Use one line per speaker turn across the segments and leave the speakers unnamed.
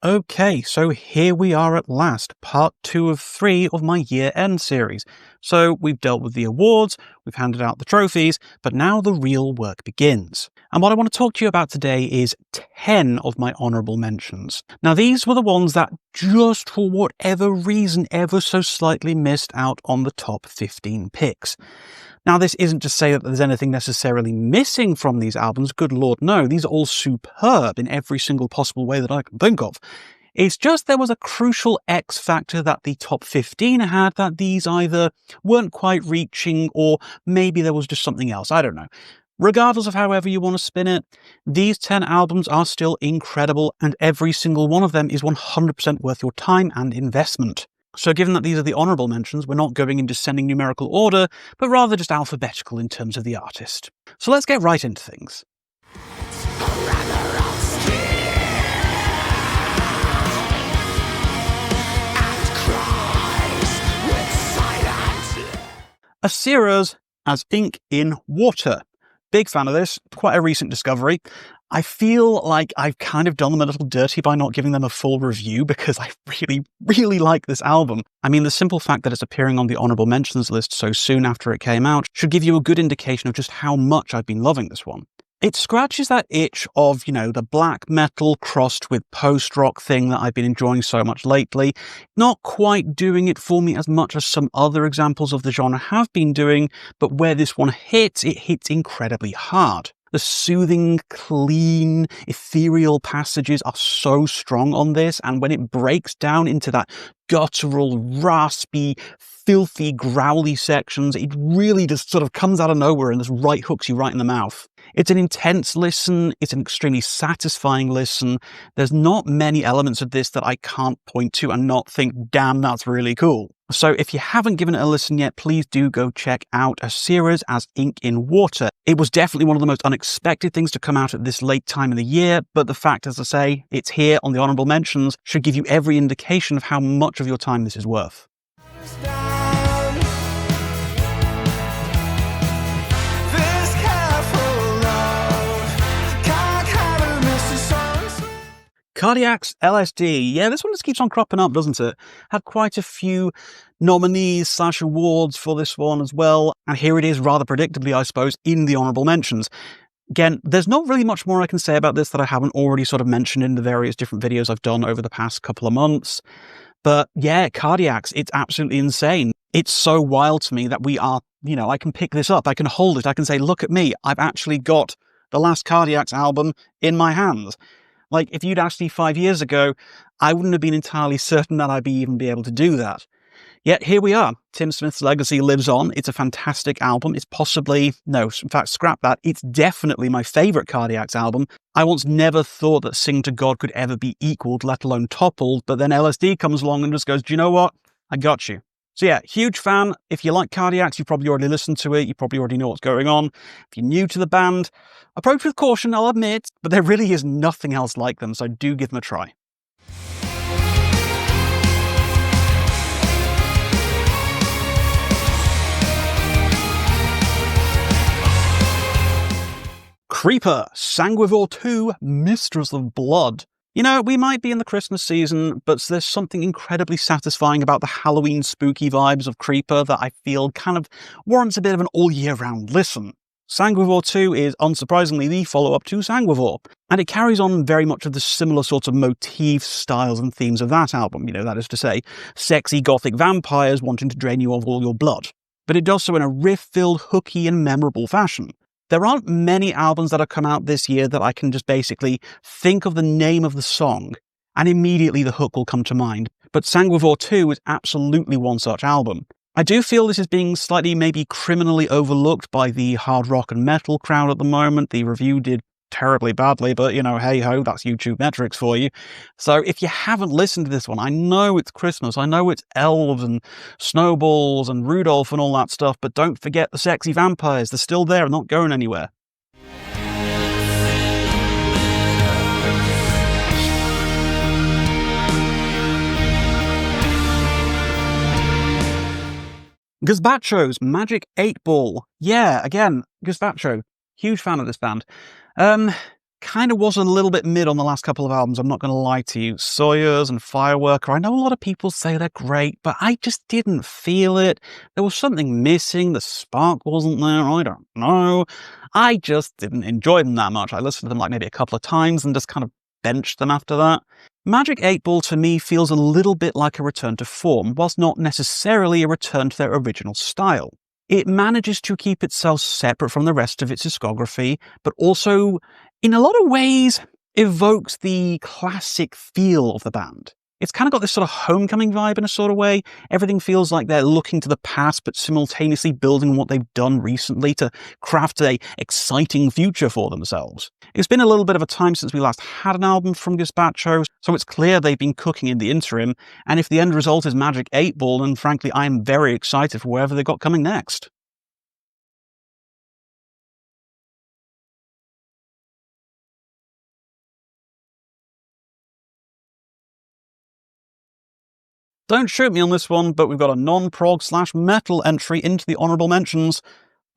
Okay, so here we are at last, part 2 of 3 of my year-end series. So we've dealt with the awards, we've handed out the trophies, but now the real work begins. And what I want to talk to you about today is 10 of my honourable mentions. Now these were the ones that just for whatever reason ever so slightly missed out on the top 15 picks. Now, this isn't to say that there's anything necessarily missing from these albums. Good Lord, no. These are all superb in every single possible way that I can think of. It's just there was a crucial X factor that the top 15 had that these either weren't quite reaching or maybe there was just something else. I don't know. Regardless of however you want to spin it, these 10 albums are still incredible and every single one of them is 100% worth your time and investment. So given that these are the honourable mentions, we're not going in descending numerical order, but rather just alphabetical in terms of the artist. So let's get right into things. Asira's As Ink in Water. Big fan of this, quite a recent discovery. I feel like I've kind of done them a little dirty by not giving them a full review because I really like this album. I mean, the simple fact that it's appearing on the honourable mentions list so soon after it came out should give you a good indication of just how much I've been loving this one. It scratches that itch of, the black metal crossed with post-rock thing that I've been enjoying so much lately. Not quite doing it for me as much as some other examples of the genre have been doing, but where this one hits, it hits incredibly hard. The soothing, clean, ethereal passages are so strong on this, and when it breaks down into that guttural, raspy, filthy, growly sections, it really just sort of comes out of nowhere and just hooks you right in the mouth. It's an intense listen, it's an extremely satisfying listen. There's not many elements of this that I can't point to and not think, damn, that's really cool. So if you haven't given it a listen yet, please do go check out Asira's As Ink in Water. It was definitely one of the most unexpected things to come out at this late time in the year, but the fact, as I say, it's here on the honourable mentions should give you every indication of how much of your time this is worth. Cardiac's LSD. Yeah, this one just keeps on cropping up, doesn't it? Had quite a few nominees / awards for this one as well. And here it is, rather predictably, I suppose, in the honourable mentions. Again, there's not really much more I can say about this that I haven't already sort of mentioned in the various different videos I've done over the past couple of months. But yeah, Cardiac's, it's absolutely insane. It's so wild to me that we are, I can pick this up, I can hold it, I can say, look at me, I've actually got the last Cardiac's album in my hands. Like, if you'd asked me 5 years ago, I wouldn't have been entirely certain that I'd even be able to do that. Yet here we are. Tim Smith's legacy lives on. It's a fantastic album. It's possibly, no, in fact, scrap that. It's definitely my favourite Cardiac's album. I once never thought that Sing to God could ever be equalled, let alone toppled, but then LSD comes along and just goes, do you know what? I got you. So yeah, huge fan. If you like Cardiac's, you've probably already listened to it. You probably already know what's going on. If you're new to the band, approach with caution, I'll admit, but there really is nothing else like them, so do give them a try. Creeper, Sanguivore 2, Mistress of Blood. We might be in the Christmas season, but there's something incredibly satisfying about the Halloween spooky vibes of Creeper that I feel kind of warrants a bit of an all-year-round listen. Sanguivore 2 is, unsurprisingly, the follow-up to Sanguivore, and it carries on very much of the similar sorts of motifs, styles, and themes of that album, that is to say, sexy gothic vampires wanting to drain you of all your blood. But it does so in a riff-filled, hooky, and memorable fashion. There aren't many albums that have come out this year that I can just basically think of the name of the song and immediately the hook will come to mind. But Sanguivore 2 is absolutely one such album. I do feel this is being slightly maybe criminally overlooked by the hard rock and metal crowd at the moment. The review did terribly badly, but hey ho, that's YouTube metrics for you. So if you haven't listened to this one, I know it's Christmas, I know it's elves and snowballs and Rudolph and all that stuff, but don't forget the sexy vampires. They're still there and not going anywhere. Gazpacho's Magic 8 Ball. Yeah, again, Gazpacho. Huge fan of this band. kind of was a little bit mid on the last couple of albums, I'm not going to lie to you. Sawyers and Fireworker, I know a lot of people say they're great, but I just didn't feel it. There was something missing, the spark wasn't there, I don't know. I just didn't enjoy them that much. I listened to them like maybe a couple of times and just kind of benched them after that. Magic 8 Ball to me feels a little bit like a return to form, whilst not necessarily a return to their original style. It manages to keep itself separate from the rest of its discography, but also, in a lot of ways, evokes the classic feel of the band. It's kind of got this sort of homecoming vibe in a sort of way. Everything feels like they're looking to the past, but simultaneously building on what they've done recently to craft an exciting future for themselves. It's been a little bit of a time since we last had an album from Gazpacho, so it's clear they've been cooking in the interim, and if the end result is Magic 8 Ball, then frankly I am very excited for wherever they've got coming next. Don't shoot me on this one, but we've got a non-prog/metal entry into the honourable mentions.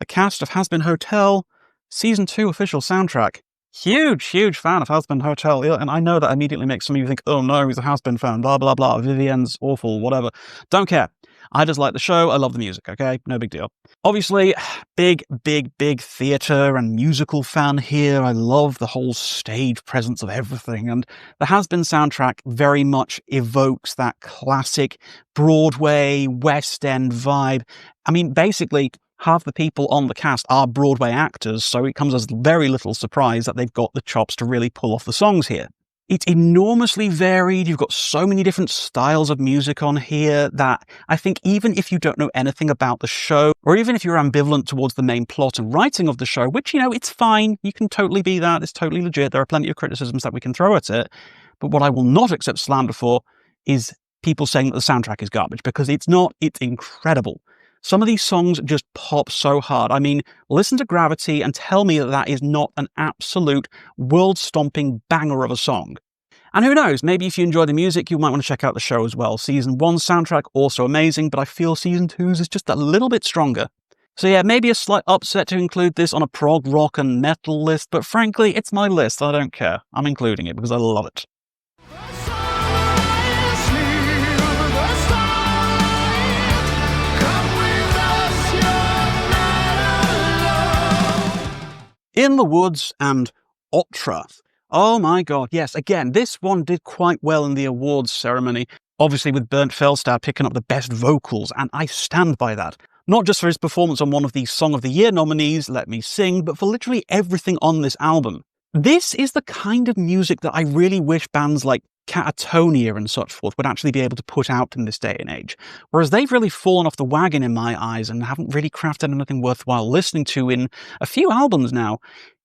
The cast of Hazbin Hotel, Season 2 official soundtrack. Huge fan of Hazbin Hotel, yeah, and I know that immediately makes some of you think, oh no, he's a Hazbin fan, blah blah blah, Vivienne's awful, whatever. Don't care. I just like the show, I love the music, okay? No big deal. Obviously, big theatre and musical fan here. I love the whole stage presence of everything, and the Hazbin soundtrack very much evokes that classic Broadway, West End vibe. I mean, basically, half the people on the cast are Broadway actors, so it comes as very little surprise that they've got the chops to really pull off the songs here. It's enormously varied. You've got so many different styles of music on here that I think even if you don't know anything about the show, or even if you're ambivalent towards the main plot and writing of the show, which, you know, it's fine. You can totally be that. It's totally legit. There are plenty of criticisms that we can throw at it. But what I will not accept slander for is people saying that the soundtrack is garbage, because it's not. It's incredible. Some of these songs just pop so hard. I mean, listen to Gravity and tell me that that is not an absolute world-stomping banger of a song. And who knows, maybe if you enjoy the music, you might want to check out the show as well. Season 1's soundtrack, also amazing, but I feel Season 2's is just a little bit stronger. So yeah, maybe a slight upset to include this on a prog, rock and metal list, but frankly, it's my list, I don't care. I'm including it because I love it. In the Woods and Otra. Oh my god, yes, again, this one did quite well in the awards ceremony, obviously with Bernd Felstad picking up the best vocals, and I stand by that. Not just for his performance on one of the Song of the Year nominees, Let Me Sing, but for literally everything on this album. This is the kind of music that I really wish bands like Catatonia and such forth would actually be able to put out in this day and age. Whereas they've really fallen off the wagon in my eyes and haven't really crafted anything worthwhile listening to in a few albums now.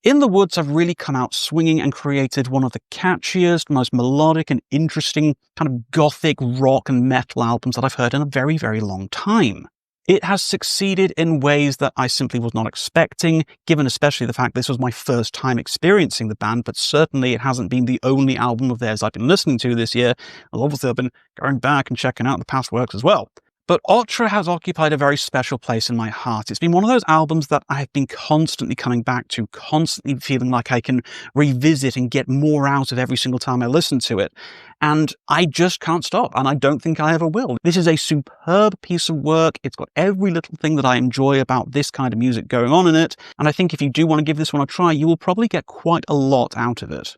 In the Woods have really come out swinging and created one of the catchiest, most melodic and interesting kind of gothic rock and metal albums that I've heard in a very, very long time. It has succeeded in ways that I simply was not expecting, given especially the fact this was my first time experiencing the band, but certainly it hasn't been the only album of theirs I've been listening to this year. And obviously I've been going back and checking out the past works as well. But Otra has occupied a very special place in my heart. It's been one of those albums that I've been constantly coming back to, constantly feeling like I can revisit and get more out of every single time I listen to it. And I just can't stop, and I don't think I ever will. This is a superb piece of work. It's got every little thing that I enjoy about this kind of music going on in it, and I think if you do want to give this one a try, you will probably get quite a lot out of it.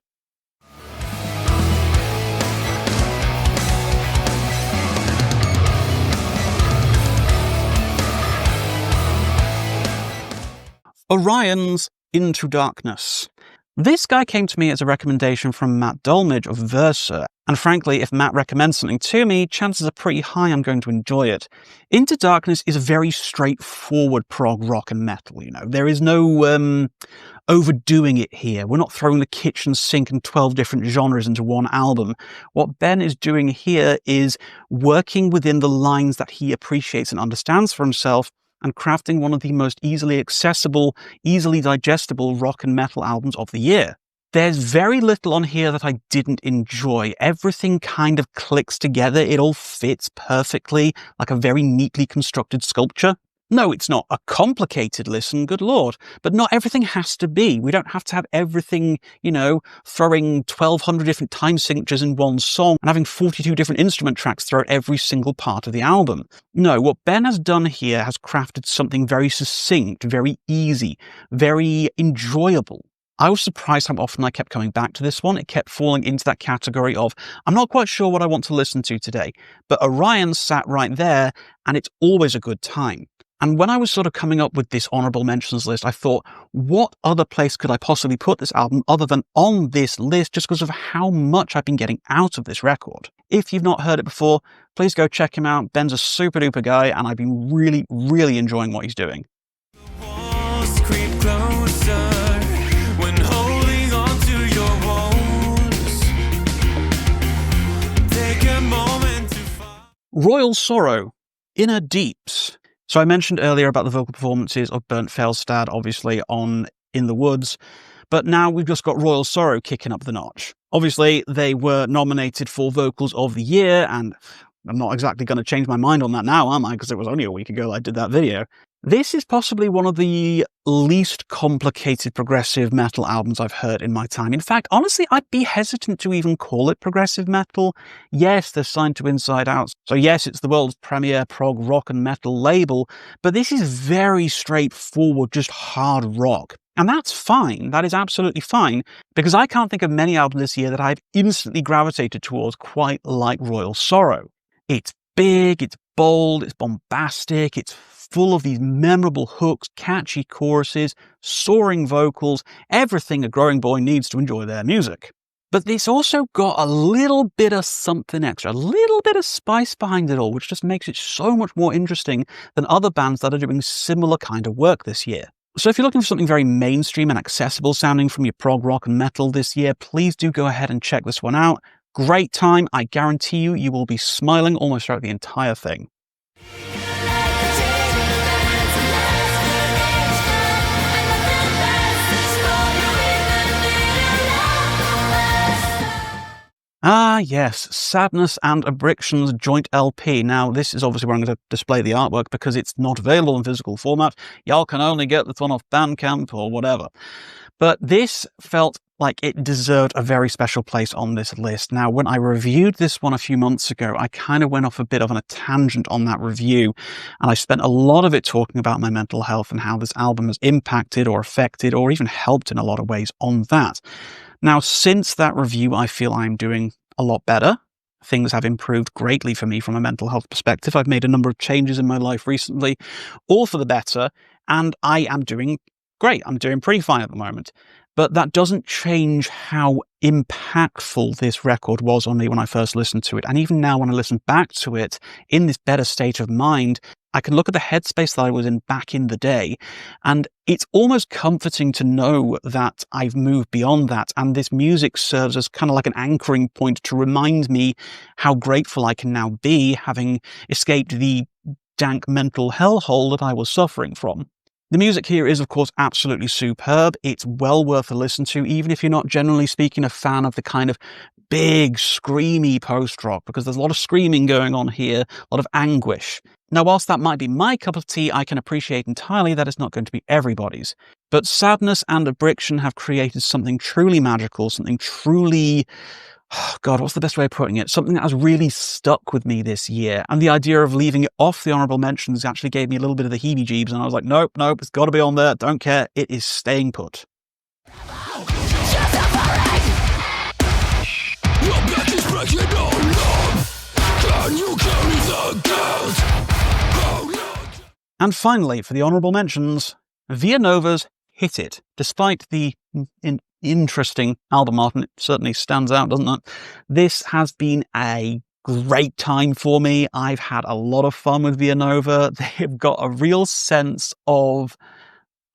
Orion's Into Darkness. This guy came to me as a recommendation from Matt Dolmage of Versa, and frankly, if Matt recommends something to me, chances are pretty high I'm going to enjoy it. Into Darkness is a very straightforward prog rock and metal, you know. There is no overdoing it here. We're not throwing the kitchen sink and 12 different genres into one album. What Ben is doing here is working within the lines that he appreciates and understands for himself, and crafting one of the most easily accessible, easily digestible rock and metal albums of the year. There's very little on here that I didn't enjoy. Everything kind of clicks together. It all fits perfectly, like a very neatly constructed sculpture. No, it's not a complicated listen, good lord, but not everything has to be. We don't have to have everything, throwing 1,200 different time signatures in one song and having 42 different instrument tracks throughout every single part of the album. No, what Ben has done here has crafted something very succinct, very easy, very enjoyable. I was surprised how often I kept coming back to this one. It kept falling into that category of, I'm not quite sure what I want to listen to today, but Orion sat right there, and it's always a good time. And when I was sort of coming up with this honourable mentions list, I thought, what other place could I possibly put this album other than on this list, just because of how much I've been getting out of this record? If you've not heard it before, please go check him out. Ben's a super duper guy, and I've been really, really enjoying what he's doing. Royal Sorrow, Inner Deeps. So I mentioned earlier about the vocal performances of Bernd Felstad, obviously, on In the Woods, but now we've just got Royal Sorrow kicking up the notch. Obviously, they were nominated for Vocals of the Year, and I'm not exactly going to change my mind on that now, am I? Because it was only a week ago I did that video. This is possibly one of the least complicated progressive metal albums I've heard in my time. In fact, honestly, I'd be hesitant to even call it progressive metal. Yes, they're signed to Inside Out, so yes, it's the world's premier prog rock and metal label, but this is very straightforward, just hard rock. And that's fine, that is absolutely fine, because I can't think of many albums this year that I've instantly gravitated towards quite like Royal Sorrow. It's big, it's bold, it's bombastic, it's full of these memorable hooks, catchy choruses, soaring vocals, everything a growing boy needs to enjoy their music. But it's also got a little bit of something extra, a little bit of spice behind it all, which just makes it so much more interesting than other bands that are doing similar kind of work this year. So if you're looking for something very mainstream and accessible sounding from your prog rock and metal this year, please do go ahead and check this one out. Great time. I guarantee you will be smiling almost throughout the entire thing. Ah yes, Sadness and Abriction's joint LP. Now this is obviously where I'm going to display the artwork because it's not available in physical format. Y'all can only get this one off Bandcamp or whatever. But this felt like it deserved a very special place on this list. Now, when I reviewed this one a few months ago, I kind of went off a bit of a tangent on that review, and I spent a lot of it talking about my mental health and how this album has impacted or affected or even helped in a lot of ways on that. Now, since that review, I feel I'm doing a lot better. Things have improved greatly for me from a mental health perspective. I've made a number of changes in my life recently, all for the better, and I am doing great. I'm doing pretty fine at the moment. But that doesn't change how impactful this record was on me when I first listened to it. And even now, when I listen back to it in this better state of mind, I can look at the headspace that I was in back in the day, and it's almost comforting to know that I've moved beyond that, and this music serves as kind of like an anchoring point to remind me how grateful I can now be, having escaped the dank mental hellhole that I was suffering from. The music here is, of course, absolutely superb. It's well worth a listen to, even if you're not generally speaking a fan of the kind of big, screamy post-rock, because there's a lot of screaming going on here, a lot of anguish. Now, whilst that might be my cup of tea, I can appreciate entirely that it's not going to be everybody's. But Sadness and Abriction have created something truly magical, something truly... Oh God, what's the best way of putting it? Something that has really stuck with me this year. And the idea of leaving it off the honourable mentions actually gave me a little bit of the heebie-jeebs, and I was like, nope, it's got to be on there. Don't care. It is staying put. And finally, for the honourable mentions, Vianova's Hit It. Despite the interesting album art, and it certainly stands out, doesn't it? This has been a great time for me. I've had a lot of fun with Vianova. They've got a real sense of,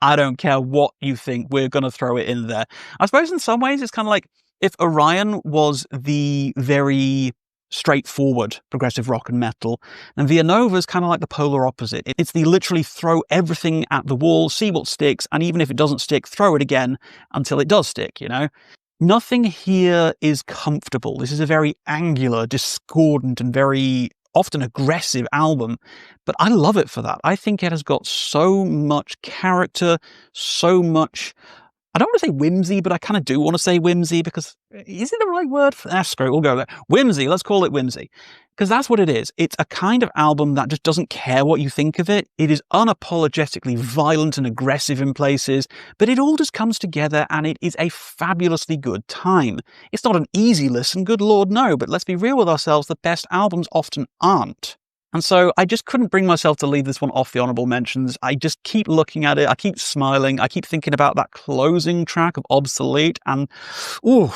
I don't care what you think, we're going to throw it in there. I suppose in some ways it's kind of like if Orion was the very straightforward progressive rock and metal, and Vianova is kind of like the polar opposite. It's the literally throw everything at the wall, see what sticks, and even if it doesn't stick, throw it again until it does stick, you know? Nothing here is comfortable. This is a very angular, discordant, and very often aggressive album, but I love it for that. I think it has got so much character, so much, I don't want to say whimsy, but I kind of do want to say whimsy, because is it the right word? Screw it, we'll go there. Whimsy, let's call it whimsy. Because that's what it is. It's a kind of album that just doesn't care what you think of it. It is unapologetically violent and aggressive in places, but it all just comes together and it is a fabulously good time. It's not an easy listen, good lord no, but let's be real with ourselves, the best albums often aren't. And so I just couldn't bring myself to leave this one off the honourable mentions. I just keep looking at it, I keep smiling, I keep thinking about that closing track of Obsolete, and ooh,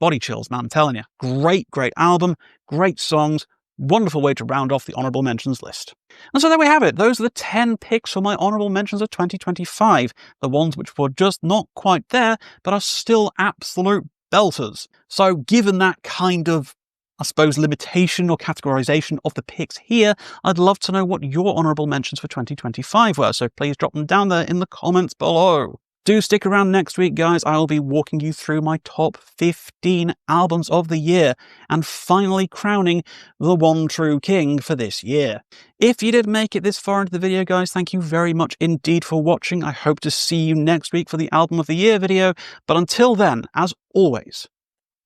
body chills, man, I'm telling you. Great, great album, great songs, wonderful way to round off the honourable mentions list. And so there we have it. Those are the 10 picks for my honourable mentions of 2025. The ones which were just not quite there, but are still absolute belters. So given that kind of, I suppose, limitation or categorization of the picks here, I'd love to know what your honourable mentions for 2025 were, so please drop them down there in the comments below. Do stick around next week, guys. I will be walking you through my top 15 albums of the year and finally crowning the one true king for this year. If you did make it this far into the video, guys, thank you very much indeed for watching. I hope to see you next week for the Album of the Year video, but until then, as always,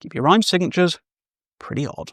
keep your rhyme signatures pretty odd.